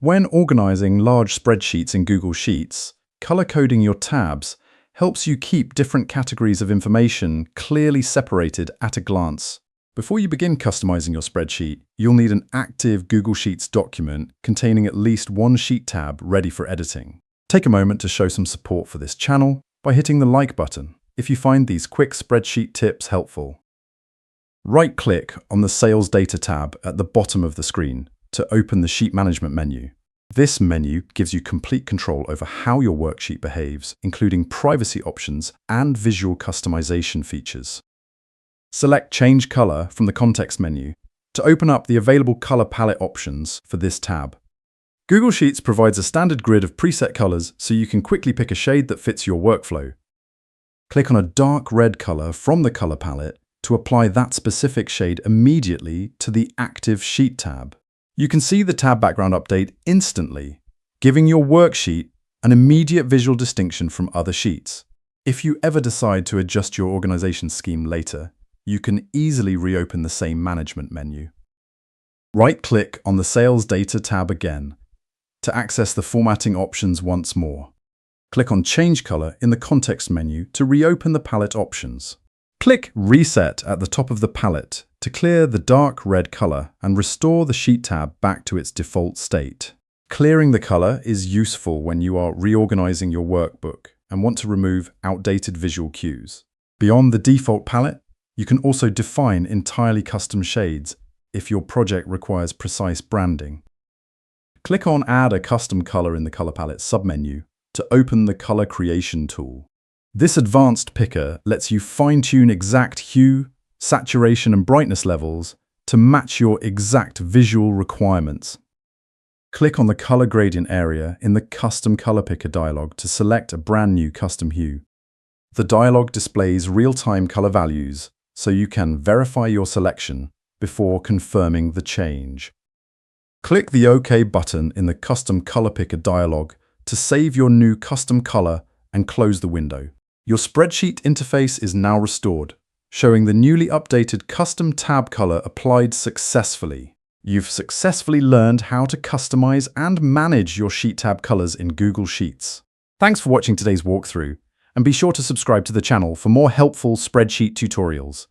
When organizing large spreadsheets in Google Sheets, color-coding your tabs helps you keep different categories of information clearly separated at a glance. Before you begin customizing your spreadsheet, you'll need an active Google Sheets document containing at least one sheet tab ready for editing. Take a moment to show some support for this channel by hitting the like button if you find these quick spreadsheet tips helpful. Right-click on the Sales Data tab at the bottom of the screen to open the Sheet Management menu. This menu gives you complete control over how your worksheet behaves, including privacy options and visual customization features. Select Change Color from the context menu to open up the available color palette options for this tab. Google Sheets provides a standard grid of preset colors so you can quickly pick a shade that fits your workflow. Click on a dark red color from the color palette to apply that specific shade immediately to the Active Sheet tab. You can see the tab background update instantly, giving your worksheet an immediate visual distinction from other sheets. If you ever decide to adjust your organization scheme later, you can easily reopen the same management menu. Right-click on the Sales Data tab again to access the formatting options once more. Click on Change Color in the context menu to reopen the palette options. Click Reset at the top of the palette to clear the dark red color and restore the Sheet tab back to its default state. Clearing the color is useful when you are reorganizing your workbook and want to remove outdated visual cues. Beyond the default palette, you can also define entirely custom shades if your project requires precise branding. Click on Add a Custom Color in the Color Palette submenu to open the Color Creation tool. This advanced picker lets you fine-tune exact hue, saturation, and brightness levels to match your exact visual requirements. Click on the Color Gradient area in the Custom Color Picker dialog to select a brand new custom hue. The dialog displays real-time color values so you can verify your selection before confirming the change. Click the OK button in the Custom Color Picker dialog to save your new custom color and close the window. Your spreadsheet interface is now restored, showing the newly updated custom tab color applied successfully. You've successfully learned how to customize and manage your sheet tab colors in Google Sheets. Thanks for watching today's walkthrough, and be sure to subscribe to the channel for more helpful spreadsheet tutorials.